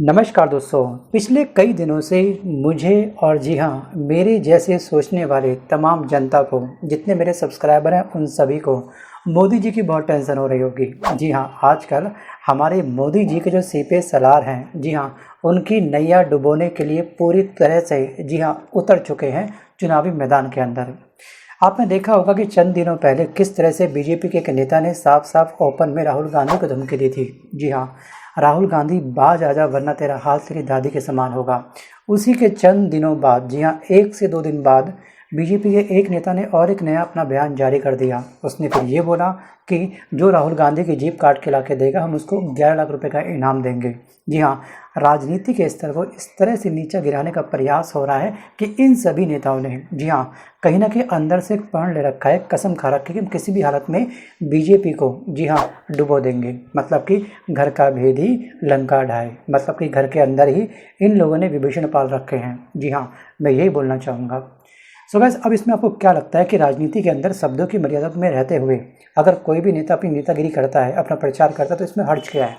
नमस्कार दोस्तों। पिछले कई दिनों से मुझे और जी हाँ मेरे जैसे सोचने वाले तमाम जनता को, जितने मेरे सब्सक्राइबर हैं उन सभी को मोदी जी की बहुत टेंशन हो रही होगी। जी हाँ, आजकल हमारे मोदी जी के जो सीपे सलार हैं, जी हाँ, उनकी नैया डुबोने के लिए पूरी तरह से जी हाँ उतर चुके हैं चुनावी मैदान के अंदर। आपने देखा होगा कि चंद दिनों पहले किस तरह से बीजेपी के एक नेता ने साफ साफ ओपन में राहुल गांधी को धमकी दी थी। जी हाँ, राहुल गांधी बाज आजा वरना तेरा हाल तेरी दादी के समान होगा। उसी के चंद दिनों बाद, जी हाँ 1 से 2 दिन बाद, बीजेपी के एक नेता ने और एक नया अपना बयान जारी कर दिया। उसने फिर ये बोला कि जो राहुल गांधी की जीप काट के ला के देगा हम उसको 11 लाख रुपए का इनाम देंगे। जी हाँ, राजनीति के स्तर को इस तरह से नीचा गिराने का प्रयास हो रहा है कि इन सभी नेताओं ने जी हाँ कहीं ना कहीं अंदर से प्रण ले रखा है, कसम खा रखी है कि हम किसी भी हालत में बीजेपी को जी हाँ डुबो देंगे। मतलब कि घर का भेदी लंका ढाए, मतलब कि घर के अंदर ही इन लोगों ने विभीषण पाल रखे हैं। जी हाँ, मैं यही बोलना चाहूँगा। सो गाइस, अब इसमें आपको क्या लगता है कि राजनीति के अंदर शब्दों की मर्यादा में रहते हुए अगर कोई भी नेता अपनी नेतागिरी करता है, अपना प्रचार करता है, तो इसमें हर्ज क्या है?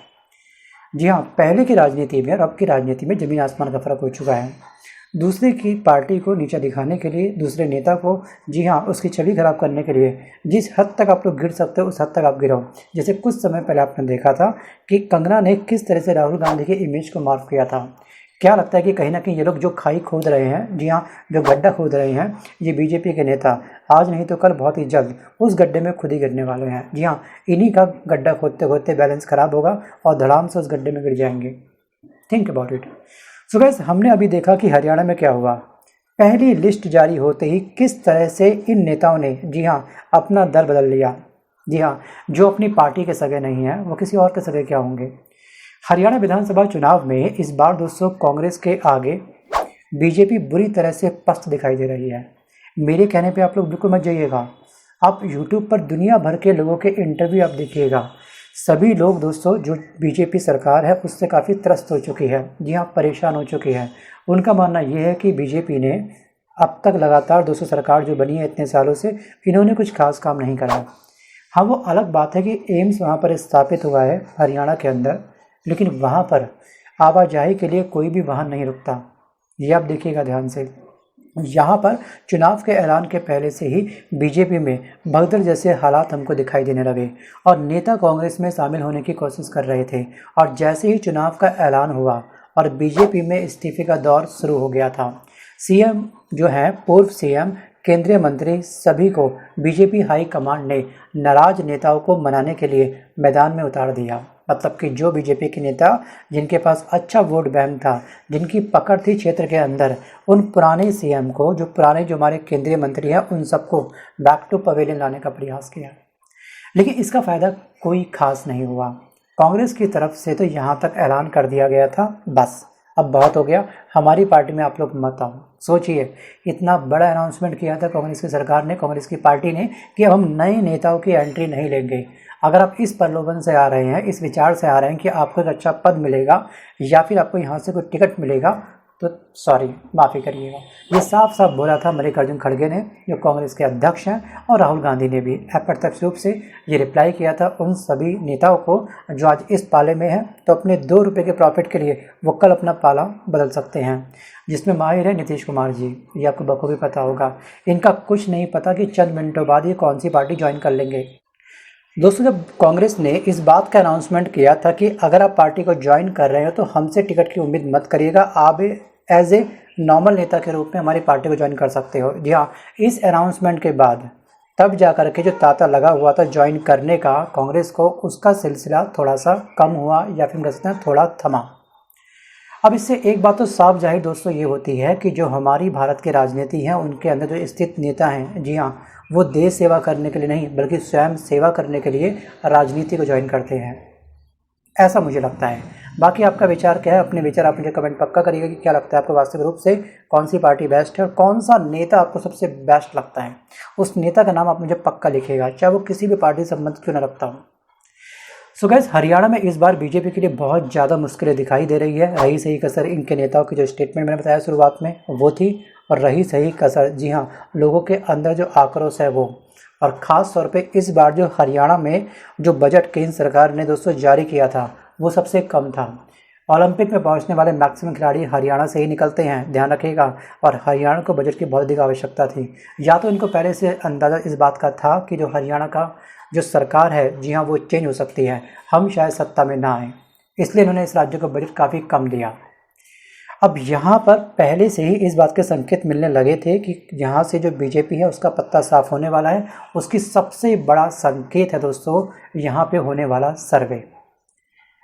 जी हाँ, पहले की राजनीति में और अब की राजनीति में ज़मीन आसमान का फ़र्क हो चुका है। दूसरे की पार्टी को नीचा दिखाने के लिए, दूसरे नेता को जी हाँ उसकी छवि खराब करने के लिए जिस हद तक आप लोग गिर सकते हो उस हद तक आप गिरो। जैसे कुछ समय पहले आपने देखा था कि कंगना ने किस तरह से राहुल गांधी के इमेज को मार्क किया था। क्या लगता है कि कहीं ना कहीं ये लोग जो खाई खोद रहे हैं, जी हाँ जो गड्ढा खोद रहे हैं, ये बीजेपी के नेता आज नहीं तो कल बहुत ही जल्द उस गड्ढे में खुद ही गिरने वाले हैं। जी हाँ, इन्हीं का गड्ढा खोदते खोदते बैलेंस खराब होगा और धड़ाम से उस गड्ढे में गिर जाएंगे। Think about it. So guys, हमने अभी देखा कि हरियाणा में क्या हुआ। पहली लिस्ट जारी होते ही किस तरह से इन नेताओं ने जी हाँ अपना दर बदल लिया। जी हाँ, जो अपनी पार्टी के सगे नहीं हैं वो किसी और के सगे क्या होंगे। हरियाणा विधानसभा चुनाव में इस बार दोस्तों कांग्रेस के आगे बीजेपी बुरी तरह से पस्त दिखाई दे रही है। मेरे कहने पे आप लोग बिल्कुल मत जाइएगा। आप यूट्यूब पर दुनिया भर के लोगों के इंटरव्यू आप देखिएगा। सभी लोग दोस्तों जो बीजेपी सरकार है उससे काफ़ी त्रस्त हो चुकी है, जी हाँ परेशान हो चुकी है। उनका मानना ये है कि बीजेपी ने अब तक लगातार 200 सरकार जो बनी है इतने सालों से, इन्होंने कुछ खास काम नहीं करा। हाँ, वो अलग बात है कि एम्स वहाँ पर स्थापित हुआ है हरियाणा के अंदर, लेकिन वहाँ पर आवाजाही के लिए कोई भी वाहन नहीं रुकता। ये आप देखिएगा ध्यान से। यहाँ पर चुनाव के ऐलान के पहले से ही बीजेपी में भगदड़ जैसे हालात हमको दिखाई देने लगे और नेता कांग्रेस में शामिल होने की कोशिश कर रहे थे। और जैसे ही चुनाव का ऐलान हुआ और बीजेपी में इस्तीफे का दौर शुरू हो गया था, सीएम जो है, पूर्व सीएम, केंद्रीय मंत्री, सभी को बीजेपी हाई कमांड ने नाराज नेताओं को मनाने के लिए मैदान में उतार दिया। मतलब कि जो बीजेपी के नेता जिनके पास अच्छा वोट बैंक था, जिनकी पकड़ थी क्षेत्र के अंदर, उन पुराने सीएम को, जो हमारे केंद्रीय मंत्री हैं, उन सबको बैक टू पवेलियन लाने का प्रयास किया। लेकिन इसका फ़ायदा कोई खास नहीं हुआ। कांग्रेस की तरफ से तो यहाँ तक ऐलान कर दिया गया था, बस अब बहुत हो गया, हमारी पार्टी में आप लोग मत आओ। सोचिए, इतना बड़ा अनाउंसमेंट किया था कांग्रेस की सरकार ने, कांग्रेस की पार्टी ने, कि अब हम नए नेताओं की एंट्री नहीं लेंगे। अगर आप इस प्रलोभन से आ रहे हैं, इस विचार से आ रहे हैं कि आपको एक अच्छा पद मिलेगा या फिर आपको यहाँ से कोई टिकट मिलेगा, तो सॉरी, माफ़ी करिएगा। ये साफ साफ बोला था मल्लिकार्जुन खड़गे ने, जो कांग्रेस के अध्यक्ष हैं, और राहुल गांधी ने भी अप्रत्यक्ष रूप से ये रिप्लाई किया था उन सभी नेताओं को जो आज इस पाले में हैं, तो अपने 2 रुपये के प्रॉफिट के लिए वो कल अपना पाला बदल सकते हैं। जिसमें माहिर है नीतीश कुमार जी, ये आपको बखूबी पता होगा। इनका कुछ नहीं पता कि चंद मिनटों बाद ये कौन सी पार्टी ज्वाइन कर लेंगे। दोस्तों, जब कांग्रेस ने इस बात का अनाउंसमेंट किया था कि अगर आप पार्टी को ज्वाइन कर रहे हो तो हमसे टिकट की उम्मीद मत करिएगा, आप एज ए नॉर्मल नेता के रूप में हमारी पार्टी को ज्वाइन कर सकते हो। जी हाँ, इस अनाउंसमेंट के बाद तब जा कर के जो तांता लगा हुआ था ज्वाइन करने का कांग्रेस को, उसका सिलसिला थोड़ा सा कम हुआ या फिर कह सकते हैं थोड़ा थमा। अब इससे एक बात तो साफ जाहिर दोस्तों ये होती है कि जो हमारी भारत की राजनीति है उनके अंदर जो स्थित नेता हैं, जी हाँ, वो देश सेवा करने के लिए नहीं बल्कि स्वयं सेवा करने के लिए राजनीति को ज्वाइन करते हैं, ऐसा मुझे लगता है। बाकी आपका विचार क्या है? अपने विचार आप मुझे कमेंट पक्का करिएगा कि क्या लगता है आपको वास्तविक रूप से कौन सी पार्टी बेस्ट है और कौन सा नेता आपको सबसे बेस्ट लगता है। उस नेता का नाम आप मुझे पक्का लिखिएगा, चाहे वो किसी भी पार्टी से संबंधित क्यों न रखता हो। सो गाइस, हरियाणा में इस बार बीजेपी के लिए बहुत ज़्यादा मुश्किलें दिखाई दे रही है। रही सही कसर इनके नेताओं की जो स्टेटमेंट मैंने बताया शुरुआत में वो थी, और रही सही कसर जी हाँ लोगों के अंदर जो आक्रोश है वो। और ख़ास तौर पे इस बार जो हरियाणा में जो बजट केंद्र सरकार ने दोस्तों जारी किया था वो सबसे कम था। ओलंपिक में पहुंचने वाले मैक्सिमम खिलाड़ी हरियाणा से ही निकलते हैं, ध्यान रखिएगा। और हरियाणा को बजट की बहुत अधिक आवश्यकता थी। या तो इनको पहले से अंदाज़ा इस बात का था कि जो हरियाणा का जो सरकार है, जी हाँ, वो चेंज हो सकती है, हम शायद सत्ता में ना आए, इसलिए इन्होंने इस राज्य को बजट काफ़ी कम दिया। अब यहाँ पर पहले से ही इस बात के संकेत मिलने लगे थे कि यहाँ से जो बीजेपी है उसका पत्ता साफ होने वाला है। उसकी सबसे बड़ा संकेत है दोस्तों यहाँ पे होने वाला सर्वे।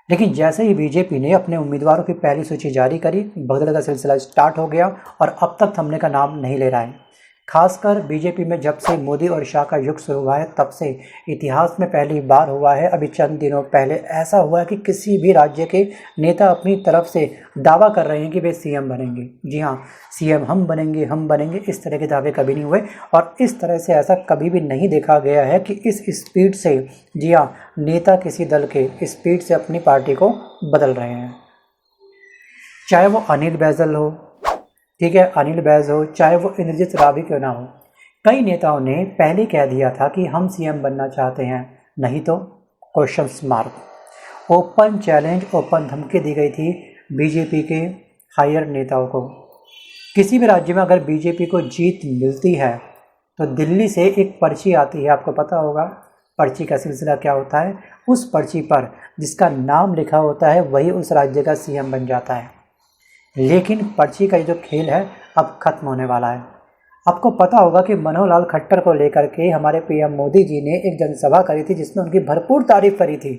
लेकिन जैसे ही बीजेपी ने अपने उम्मीदवारों की पहली सूची जारी करी, भगदड़ का सिलसिला स्टार्ट हो गया और अब तक थमने का नाम नहीं ले रहा है। खासकर बीजेपी में जब से मोदी और शाह का युग शुरू हुआ है, तब से इतिहास में पहली बार हुआ है, अभी चंद दिनों पहले ऐसा हुआ है कि किसी भी राज्य के नेता अपनी तरफ से दावा कर रहे हैं कि वे सीएम बनेंगे। जी हाँ, सीएम हम बनेंगे, इस तरह के दावे कभी नहीं हुए। और इस तरह से ऐसा कभी भी नहीं देखा गया है कि इस स्पीड से, जी हाँ, नेता किसी दल के स्पीड से अपनी पार्टी को बदल रहे हैं। चाहे वो अनिल बैजल हो, ठीक है, अनिल बैज हो, चाहे वो इंद्रजीत रावी क्यों ना हो, कई नेताओं ने पहले कह दिया था कि हम सीएम बनना चाहते हैं, नहीं तो question mark. Open challenge, open धमकी दी गई थी बीजेपी के हायर नेताओं को। किसी भी राज्य में अगर बीजेपी को जीत मिलती है तो दिल्ली से एक पर्ची आती है, आपको पता होगा पर्ची का सिलसिला क्या होता है। उस पर्ची पर जिसका नाम लिखा होता है वही उस राज्य का सीएम बन जाता है। लेकिन पर्ची का जो खेल है अब खत्म होने वाला है। आपको पता होगा कि मनोहर लाल खट्टर को लेकर के हमारे पीएम मोदी जी ने एक जनसभा करी थी जिसमें उनकी भरपूर तारीफ करी थी।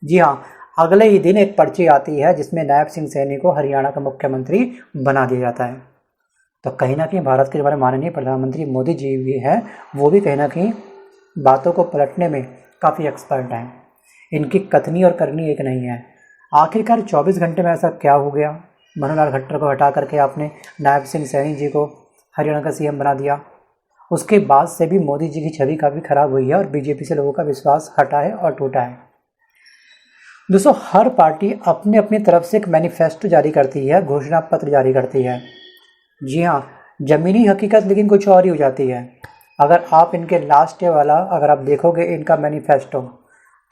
जी हाँ, अगले ही दिन एक पर्ची आती है जिसमें नायब सिंह सैनी को हरियाणा का मुख्यमंत्री बना दिया जाता है। तो कहीं ना कहीं भारत के हमारे माननीय प्रधानमंत्री मोदी जी भी हैं, वो भी कहीं ना कहीं बातों को पलटने में काफ़ी एक्सपर्ट हैं। इनकी कथनी और करनी एक नहीं है। आखिरकार 24 घंटे में ऐसा क्या हो गया, मनोहर लाल खट्टर को हटा करके आपने नायब सिंह सैनी जी को हरियाणा का सीएम बना दिया। उसके बाद से भी मोदी जी की छवि काफ़ी खराब हुई है और बीजेपी से लोगों का विश्वास हटा है और टूटा है। दोस्तों, हर पार्टी अपने अपनी तरफ से एक मैनिफेस्टो जारी करती है, घोषणा पत्र जारी करती है। जी हाँ, ज़मीनी हकीकत लेकिन कुछ और ही हो जाती है। अगर आप इनके लास्ट ईयर वाला अगर आप देखोगे इनका मैनिफेस्टो,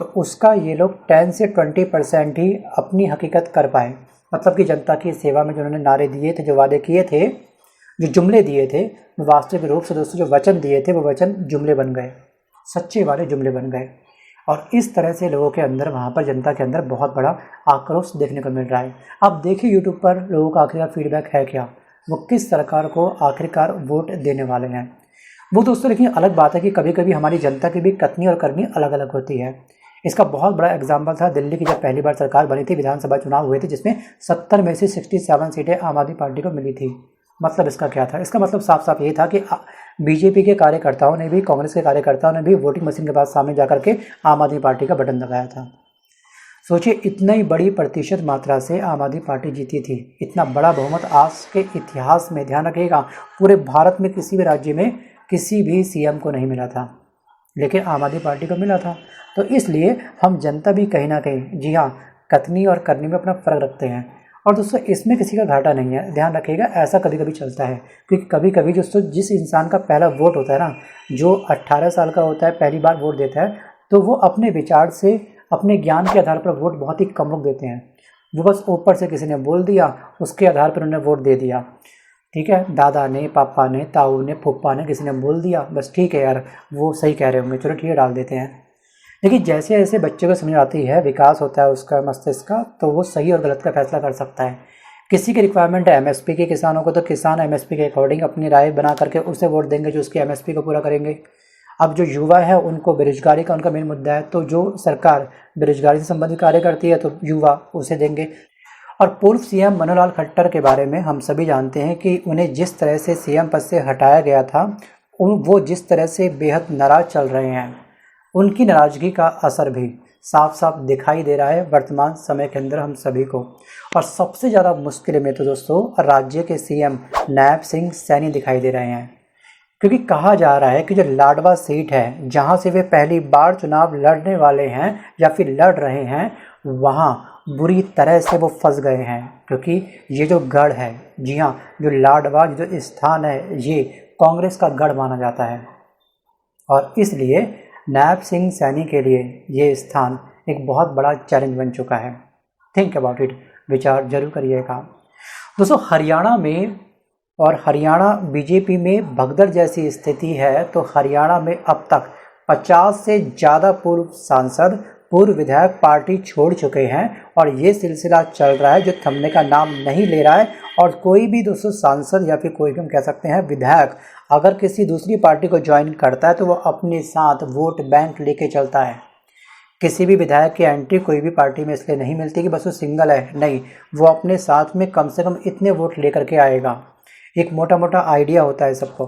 तो उसका ये लोग 10 से 20% ही अपनी हकीकत कर पाए। मतलब कि जनता की सेवा में जो उन्होंने नारे दिए थे, जो वादे किए थे, जो जुमले दिए थे, वास्तविक रूप से दोस्तों जो वचन दिए थे वो वचन जुमले बन गए, सच्चे वाले जुमले बन गए। और इस तरह से लोगों के अंदर, वहाँ पर जनता के अंदर बहुत बड़ा आक्रोश देखने को मिल रहा है। अब देखिए यूट्यूब पर लोगों का आखिरकार फीडबैक है क्या, वो किस सरकार को आखिरकार वोट देने वाले हैं। वो दोस्तों लेकिन अलग बात है कि कभी कभी हमारी जनता की भी कथनी और करनी अलग अलग होती है। इसका बहुत बड़ा एग्जाम्पल था दिल्ली की जब पहली बार सरकार बनी थी, विधानसभा चुनाव हुए थे जिसमें 70 में से 67 सीटें आम आदमी पार्टी को मिली थी। मतलब इसका क्या था? इसका मतलब साफ साफ ये था कि बीजेपी के कार्यकर्ताओं ने भी, कांग्रेस के कार्यकर्ताओं ने भी वोटिंग मशीन के पास सामने जाकर के आम आदमी पार्टी का बटन दबाया था। सोचिए, इतना ही बड़ी प्रतिशत मात्रा से आम आदमी पार्टी जीती थी। इतना बड़ा बहुमत आज के इतिहास में, ध्यान रखिएगा, पूरे भारत में किसी भी राज्य में किसी भी सीएम को नहीं मिला था, लेकिन आम आदमी पार्टी को मिला था। तो इसलिए हम जनता भी कहीं ना कहीं, जी हाँ, कथनी और करनी में अपना फ़र्क रखते हैं। और दोस्तों इसमें किसी का घाटा नहीं है, ध्यान रखिएगा, ऐसा कभी कभी चलता है। क्योंकि कभी कभी दोस्तों जिस इंसान का पहला वोट होता है ना, जो 18 साल का होता है, पहली बार वोट देता है, तो वो अपने विचार से, अपने ज्ञान के आधार पर वोट बहुत ही कम लोग देते हैं। वो बस ऊपर से किसी ने बोल दिया, उसके आधार पर उन्होंने वोट दे दिया। ठीक है, दादा ने, पापा ने, ताऊ ने, फूफा ने, किसी ने बोल दिया, बस ठीक है यार वो सही कह रहे होंगे, चलो ठीक है डाल देते हैं। लेकिन जैसे जैसे बच्चे को समझ आती है, विकास होता है उसका मस्तिष्क का, तो वो सही और गलत का फैसला कर सकता है। किसी की रिक्वायरमेंट है एमएसपी की किसानों को, तो किसान एमएसपी के अकॉर्डिंग अपनी राय बना करके उसे वोट देंगे जो उसकी एमएसपी को पूरा करेंगे। अब जो युवा है उनको बेरोजगारी का उनका मेन मुद्दा है, तो जो सरकार बेरोजगारी से संबंधित कार्य करती है तो युवा उसे देंगे। और पूर्व सीएम मनोहर लाल खट्टर के बारे में हम सभी जानते हैं कि उन्हें जिस तरह से सीएम पद से हटाया गया था, वो जिस तरह से बेहद नाराज चल रहे हैं, उनकी नाराज़गी का असर भी साफ साफ दिखाई दे रहा है वर्तमान समय के अंदर हम सभी को। और सबसे ज़्यादा मुश्किल में तो दोस्तों राज्य के सीएम नायब सिंह सैनी दिखाई दे रहे हैं। क्योंकि कहा जा रहा है कि जो लाडवा सीट है, जहां से वे पहली बार चुनाव लड़ने वाले हैं या फिर लड़ रहे हैं, वहां बुरी तरह से वो फंस गए हैं। क्योंकि ये जो गढ़ है, जी हाँ, जो लाडवा जो स्थान है, ये कांग्रेस का गढ़ माना जाता है। और इसलिए नायब सिंह सैनी के लिए ये स्थान एक बहुत बड़ा चैलेंज बन चुका है। Think about it. विचार जरूर करिएगा। दोस्तों हरियाणा में और हरियाणा बीजेपी में भगदड़ जैसी स्थिति है, तो हरियाणा में अब तक 50 से ज़्यादा पूर्व सांसद, पूर्व विधायक पार्टी छोड़ चुके हैं और ये सिलसिला चल रहा है जो थमने का नाम नहीं ले रहा है। और कोई भी दोस्तों सांसद या फिर कोई भी हम कह सकते हैं विधायक अगर किसी दूसरी पार्टी को ज्वाइन करता है तो वो अपने साथ वोट बैंक लेके चलता है। किसी भी विधायक की एंट्री कोई भी पार्टी में इसलिए नहीं मिलती कि बस वो सिंगल है, नहीं, वो अपने साथ में कम से कम इतने वोट लेकर के आएगा। एक मोटा मोटा आइडिया होता है सबको।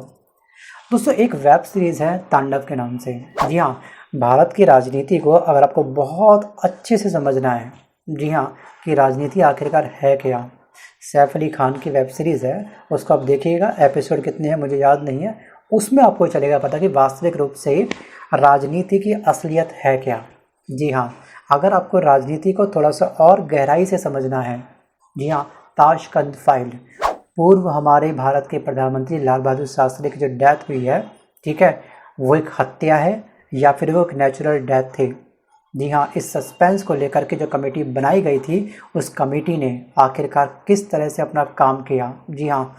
दोस्तों एक वेब सीरीज़ है तांडव के नाम से। जी हाँ, भारत की राजनीति को अगर आपको बहुत अच्छे से समझना है, जी हाँ, कि राजनीति आखिरकार है क्या, सैफ अली खान की वेब सीरीज़ है, उसको आप देखिएगा। एपिसोड कितने हैं मुझे याद नहीं है, उसमें आपको चलेगा पता कि वास्तविक रूप से राजनीति की असलियत है क्या। जी हाँ, अगर आपको राजनीति को थोड़ा सा और गहराई से समझना है, जी हाँ, ताशकंद फाइल, पूर्व हमारे भारत के प्रधानमंत्री लाल बहादुर शास्त्री की जो डेथ हुई है, ठीक है, वो एक हत्या है या फिर वो एक नेचुरल डेथ थी। जी हाँ, इस सस्पेंस को लेकर के जो कमेटी बनाई गई थी, उस कमेटी ने आखिरकार किस तरह से अपना काम किया। जी हाँ,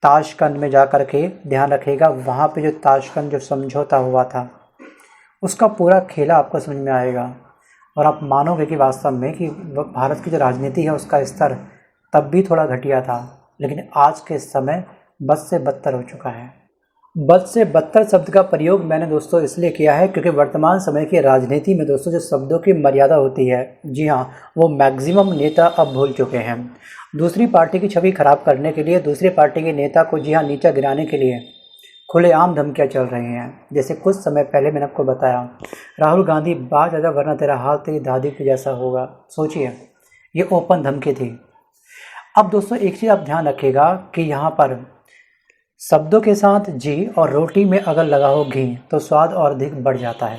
ताशकंद में जा कर के ध्यान रखिएगा, वहाँ पे जो ताशकंद जो समझौता हुआ था उसका पूरा खेला आपको समझ में आएगा और आप मानोगे कि वास्तव में कि भारत की जो राजनीति है उसका स्तर तब भी थोड़ा घटिया था, लेकिन आज के समय बद से बदतर हो चुका है। बद से बदतर शब्द का प्रयोग मैंने दोस्तों इसलिए किया है क्योंकि वर्तमान समय की राजनीति में दोस्तों जो शब्दों की मर्यादा होती है, जी हाँ, वो मैक्सिमम नेता अब भूल चुके हैं। दूसरी पार्टी की छवि खराब करने के लिए, दूसरी पार्टी के नेता को जी हाँ नीचा गिराने के लिए खुलेआम धमकियाँ चल रही हैं। जैसे कुछ समय पहले मैंने आपको बताया, राहुल गांधी बात ज़्यादा वरना तेरा हाल तेरी दादी के जैसा होगा। सोचिए, ये ओपन धमकी थी। अब दोस्तों एक चीज़ आप ध्यान रखिएगा कि यहाँ पर शब्दों के साथ जी और रोटी में अगर लगा हो घी तो स्वाद और अधिक बढ़ जाता है।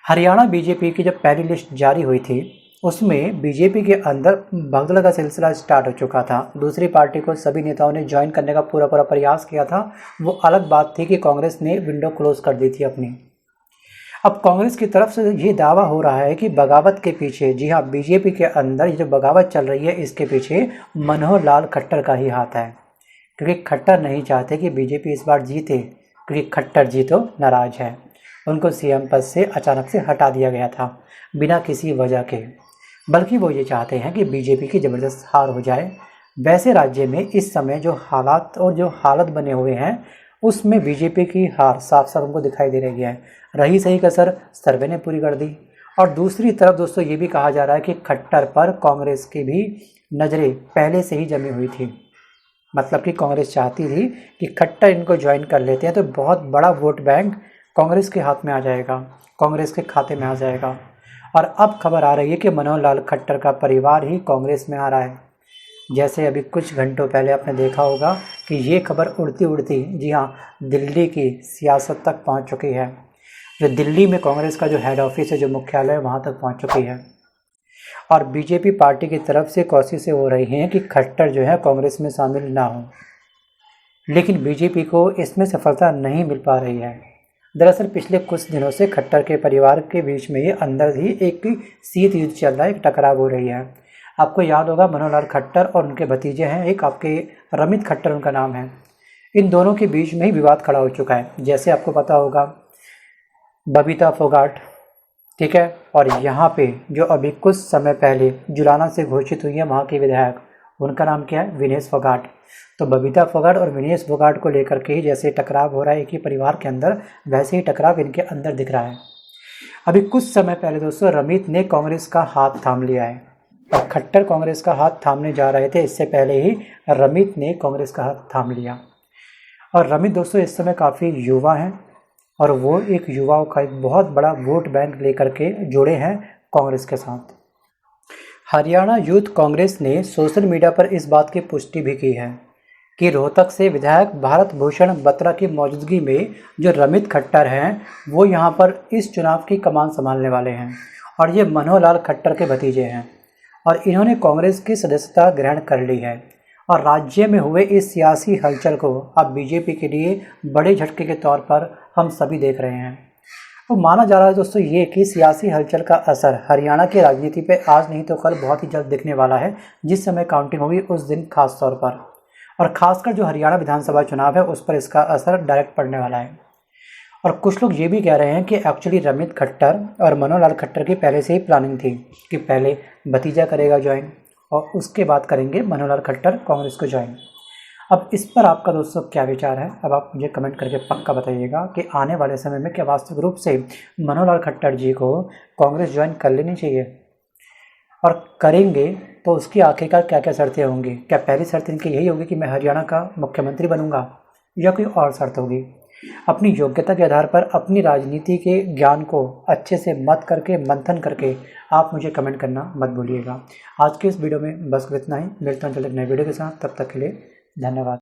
हरियाणा बीजेपी की जब पहली लिस्ट जारी हुई थी उसमें बीजेपी के अंदर भगदड़ का सिलसिला स्टार्ट हो चुका था। दूसरी पार्टी को सभी नेताओं ने ज्वाइन करने का पूरा प्रयास किया था। वो अलग बात थी कि कांग्रेस ने विंडो क्लोज कर दी थी अपनी। अब कांग्रेस की तरफ से ये दावा हो रहा है कि बगावत के पीछे, जी हाँ, बीजेपी के अंदर ये जो बगावत चल रही है इसके पीछे मनोहर लाल खट्टर का ही हाथ है, क्योंकि खट्टर नहीं चाहते कि बीजेपी इस बार जीते, क्योंकि खट्टर जी तो नाराज है। उनको सीएम पद से अचानक से हटा दिया गया था बिना किसी वजह के, बल्कि वो ये चाहते हैं कि बीजेपी की ज़बरदस्त हार हो जाए। वैसे राज्य में इस समय जो हालात और जो हालत बने हुए हैं उसमें बीजेपी की हार साफ साफ हमको दिखाई दे रही है। रही सही कसर सर्वे ने पूरी कर दी। और दूसरी तरफ दोस्तों ये भी कहा जा रहा है कि खट्टर पर कांग्रेस की भी नज़रें पहले से ही जमी हुई थी। मतलब कि कांग्रेस चाहती थी कि खट्टर इनको ज्वाइन कर लेते हैं तो बहुत बड़ा वोट बैंक कांग्रेस के हाथ में आ जाएगा, कांग्रेस के खाते में आ जाएगा। और अब खबर आ रही है कि मनोहर लाल खट्टर का परिवार ही कांग्रेस में आ रहा है। जैसे अभी कुछ घंटों पहले आपने देखा होगा कि ये खबर उड़ती उड़ती, जी हाँ, दिल्ली की सियासत तक पहुंच चुकी है। जो दिल्ली में कांग्रेस का जो हेड ऑफिस है, जो मुख्यालय, वहां तक पहुंच चुकी है। और बीजेपी पार्टी की तरफ से कोशिशें हो रही हैं कि खट्टर जो है कांग्रेस में शामिल ना हो, लेकिन बीजेपी को इसमें सफलता नहीं मिल पा रही है। दरअसल पिछले कुछ दिनों से खट्टर के परिवार के बीच में ये अंदर ही एक शीत युद्ध चल रहा है, एक टकराव हो रही है। आपको याद होगा मनोहर लाल खट्टर और उनके भतीजे हैं, एक आपके रमित खट्टर उनका नाम है। इन दोनों के बीच में ही विवाद खड़ा हो चुका है। जैसे आपको पता होगा बबीता फोगाट, ठीक है, और यहाँ पे जो अभी कुछ समय पहले जुलाना से घोषित हुई है वहाँ के विधायक, उनका नाम क्या है, विनेश फोगाट। तो बबीता फोगाट और विनेश फोगाट को लेकर के ही जैसे टकराव हो रहा है एक ही परिवार के अंदर, वैसे ही टकराव इनके अंदर दिख रहा है। अभी कुछ समय पहले दोस्तों रमित ने कांग्रेस का हाथ थाम लिया है और खट्टर कांग्रेस का हाथ थामने जा रहे थे, इससे पहले ही रमित ने कांग्रेस का हाथ थाम लिया। और रमित दोस्तों इस समय काफ़ी युवा हैं और वो एक युवाओं का एक बहुत बड़ा वोट बैंक लेकर के जुड़े हैं कांग्रेस के साथ। हरियाणा यूथ कांग्रेस ने सोशल मीडिया पर इस बात की पुष्टि भी की है कि रोहतक से विधायक भारत भूषण बत्रा की मौजूदगी में जो रमित खट्टर हैं वो यहां पर इस चुनाव की कमान संभालने वाले हैं और ये मनोहर लाल खट्टर के भतीजे हैं और इन्होंने कांग्रेस की सदस्यता ग्रहण कर ली है। और राज्य में हुए इस सियासी हलचल को अब बीजेपी के लिए बड़े झटके के तौर पर हम सभी देख रहे हैं। तो माना जा रहा है दोस्तों ये कि सियासी हलचल का असर हरियाणा की राजनीति पे आज नहीं तो कल बहुत ही जल्द दिखने वाला है। जिस समय काउंटिंग होगी उस दिन खास तौर पर, और खासकर जो हरियाणा विधानसभा चुनाव है उस पर इसका असर डायरेक्ट पड़ने वाला है। और कुछ लोग ये भी कह रहे हैं कि एक्चुअली रमित खट्टर और मनोहर लाल खट्टर की पहले से ही प्लानिंग थी कि पहले भतीजा करेगा ज्वाइन और उसके बाद करेंगे मनोहर लाल खट्टर कांग्रेस को ज्वाइन। अब इस पर आपका दोस्तों क्या विचार है? अब आप मुझे कमेंट करके पक्का बताइएगा कि आने वाले समय में क्या वास्तविक रूप से मनोहर लाल खट्टर जी को कांग्रेस ज्वाइन कर लेनी चाहिए, और करेंगे तो उसकी आखिरकार क्या क्या शर्तें होंगी? क्या पहली शर्त इनकी यही होगी कि मैं हरियाणा का मुख्यमंत्री बनूंगा, या कोई और शर्त होगी? अपनी योग्यता के आधार पर अपनी राजनीति के ज्ञान को अच्छे से मंथन करके आप मुझे कमेंट करना मत भूलिएगा। आज के इस वीडियो में बस इतना ही। मिलता हूं जल्द एक नए वीडियो के साथ, तब तक के लिए धन्यवाद।